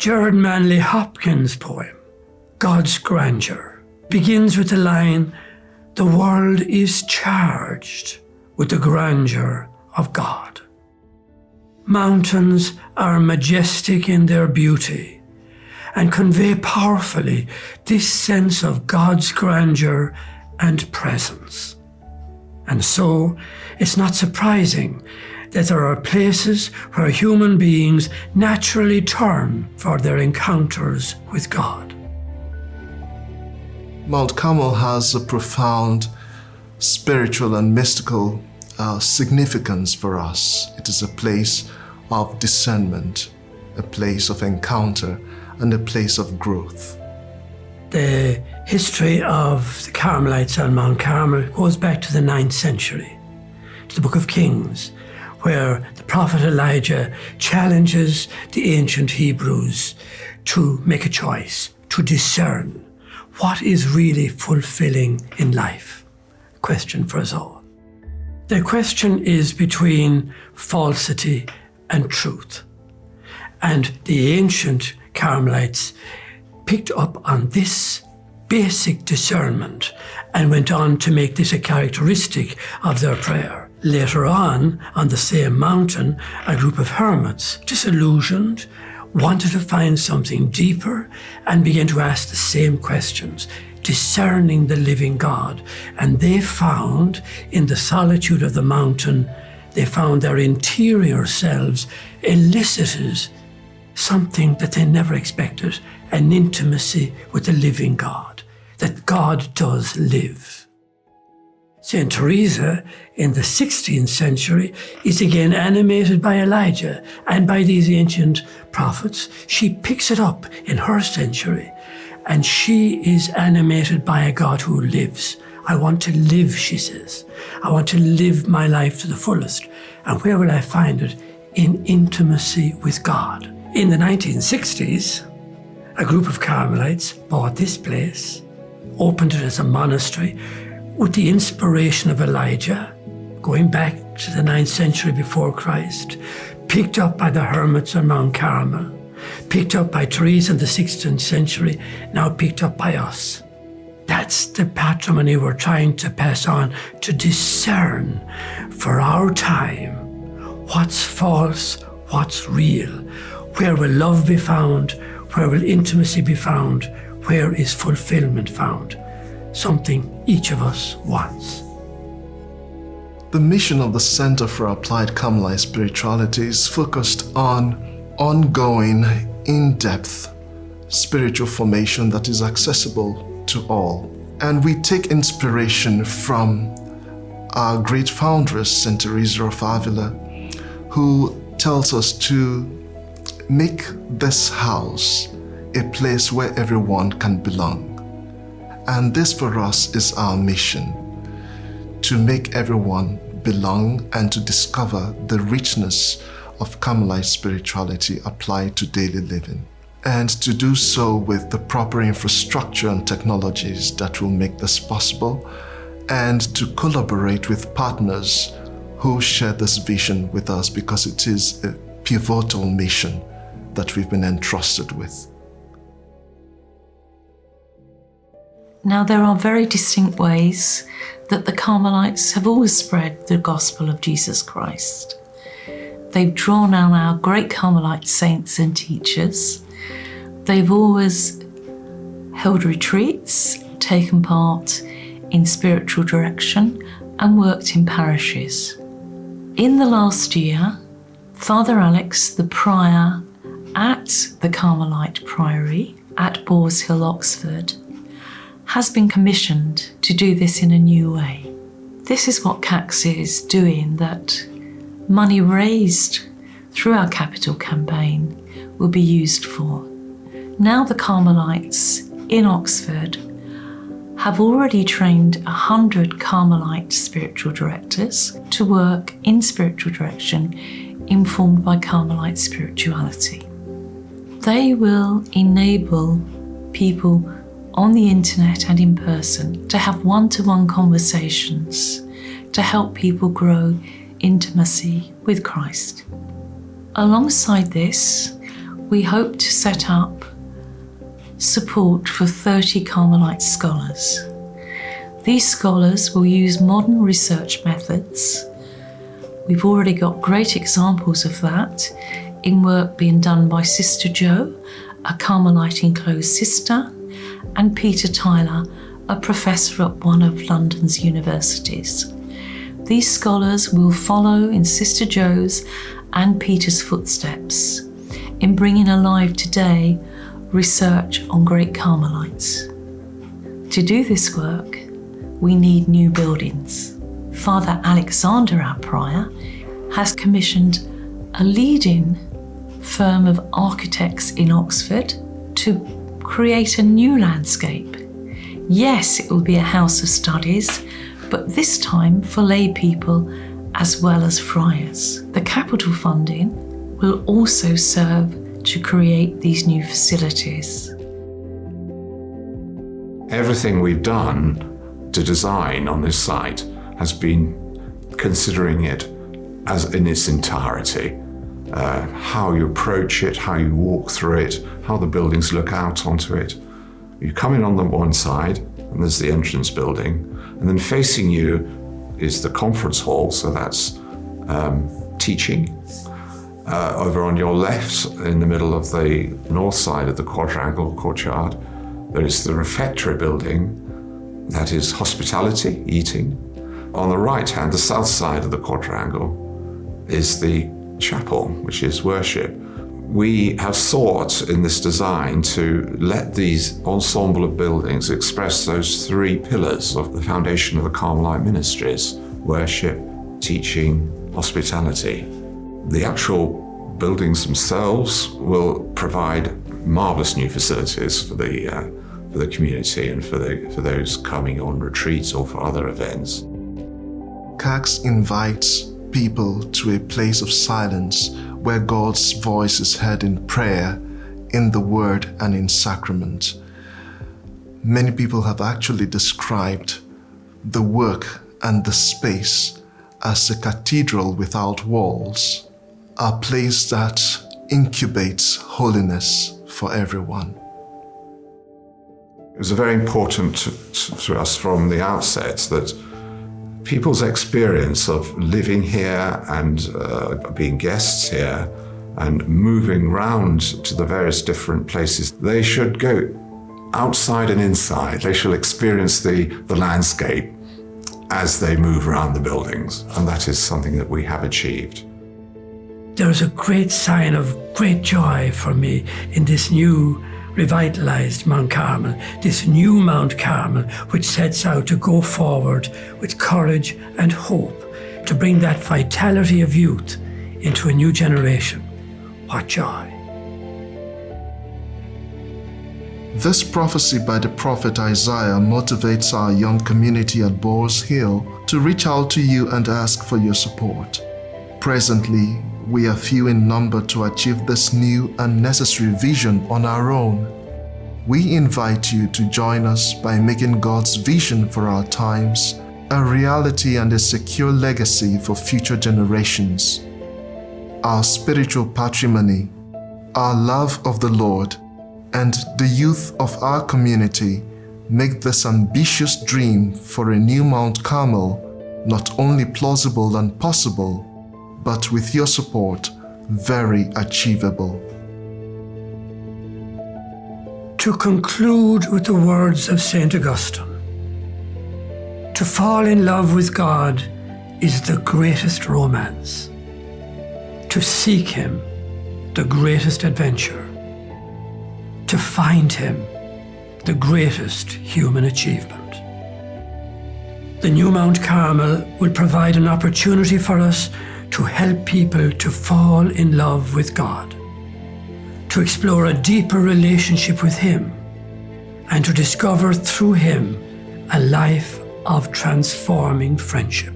Gerard Manley Hopkins' poem, God's Grandeur, begins with the line, "The world is charged with the grandeur of God." Mountains are majestic in their beauty and convey powerfully this sense of God's grandeur and presence. And so, it's not surprising that there are places where human beings naturally turn for their encounters with God. Mount Carmel has a profound spiritual and mystical significance for us. It is a place of discernment, a place of encounter, and a place of growth. The history of the Carmelites on Mount Carmel goes back to the 9th century, to the Book of Kings, where the prophet Elijah challenges the ancient Hebrews to make a choice, to discern what is really fulfilling in life. A question for us all. The question is between falsity and truth. And the ancient Carmelites picked up on this basic discernment and went on to make this a characteristic of their prayer. Later on the same mountain, a group of hermits, disillusioned, wanted to find something deeper and began to ask the same questions, discerning the living God. And they found in the solitude of the mountain, they found their interior selves elicited something that they never expected, an intimacy with the living God, that God does live. Saint Teresa in the 16th century is again animated by Elijah and by these ancient prophets. She picks it up in her century and she is animated by a God who lives. I want to live, she says. I want to live my life to the fullest. And where will I find it? In intimacy with God. In the 1960s, a group of Carmelites bought this place, opened it as a monastery, with the inspiration of Elijah, going back to the 9th century before Christ, picked up by the hermits on Mount Carmel, picked up by Teresa in the 16th century, now picked up by us. That's the patrimony we're trying to pass on, to discern for our time what's false, what's real, where will love be found, where will intimacy be found, where is fulfilment found. Something each of us wants. The mission of the Center for Applied Carmelite Spirituality is focused on ongoing, in-depth spiritual formation that is accessible to all. And we take inspiration from our great foundress, Saint Teresa of Avila, who tells us to make this house a place where everyone can belong. And this for us is our mission, to make everyone belong and to discover the richness of Carmelite spirituality applied to daily living, and to do so with the proper infrastructure and technologies that will make this possible, and to collaborate with partners who share this vision with us, because it is a pivotal mission that we've been entrusted with. Now, there are very distinct ways that the Carmelites have always spread the gospel of Jesus Christ. They've drawn on our great Carmelite saints and teachers. They've always held retreats, taken part in spiritual direction, and worked in parishes. In the last year, Father Alex, the prior at the Carmelite Priory at Boars Hill, Oxford, has been commissioned to do this in a new way. This is what CACS is doing, that money raised through our capital campaign will be used for. Now the Carmelites in Oxford have already trained 100 Carmelite spiritual directors to work in spiritual direction informed by Carmelite spirituality. They will enable people on the internet and in person to have one-to-one conversations to help people grow intimacy with Christ. Alongside this, we hope to set up support for 30 Carmelite scholars. These scholars will use modern research methods. We've already got great examples of that in work being done by Sister Jo, a Carmelite enclosed sister, and Peter Tyler, a professor at one of London's universities. These scholars will follow in Sister Jo's and Peter's footsteps in bringing alive today research on great Carmelites. To do this work, we need new buildings. Father Alexander, our prior, has commissioned a leading firm of architects in Oxford to create a new landscape. Yes, it will be a house of studies, but this time for lay people as well as friars. The capital funding will also serve to create these new facilities. Everything we've done to design on this site has been considering it as in its entirety. How you approach it, how you walk through it, how the buildings look out onto it. You come in on the one side, and there's the entrance building, and then facing you is the conference hall, so that's teaching. Over on your left, in the middle of the north side of the quadrangle courtyard, there is the refectory building, that is hospitality, eating. On the right hand, the south side of the quadrangle, is the chapel, which is worship. We have sought in this design to let these ensemble of buildings express those three pillars of the foundation of the Carmelite ministries: worship, teaching, hospitality. The actual buildings themselves will provide marvelous new facilities for the community and for those coming on retreats or for other events. CACS invites people to a place of silence where God's voice is heard in prayer, in the word, and in sacrament. Many people have actually described the work and the space as a cathedral without walls, a place that incubates holiness for everyone. It was very important to us from the outset that people's experience of living here and being guests here and moving round to the various different places, they should go outside and inside. They shall experience the landscape as they move around the buildings, and that is something that we have achieved. There is a great sign of great joy for me in this new revitalized Mount Carmel, this new Mount Carmel, which sets out to go forward with courage and hope to bring that vitality of youth into a new generation. What joy. This prophecy by the prophet Isaiah motivates our young community at Boars Hill to reach out to you and ask for your support. Presently, we are few in number to achieve this new and necessary vision on our own. We invite you to join us by making God's vision for our times a reality and a secure legacy for future generations. Our spiritual patrimony, our love of the Lord, and the youth of our community make this ambitious dream for a new Mount Carmel not only plausible and possible, but with your support, very achievable. To conclude with the words of St. Augustine, to fall in love with God is the greatest romance. To seek Him, the greatest adventure. To find Him, the greatest human achievement. The new Mount Carmel will provide an opportunity for us to help people to fall in love with God, to explore a deeper relationship with Him, and to discover through Him a life of transforming friendship.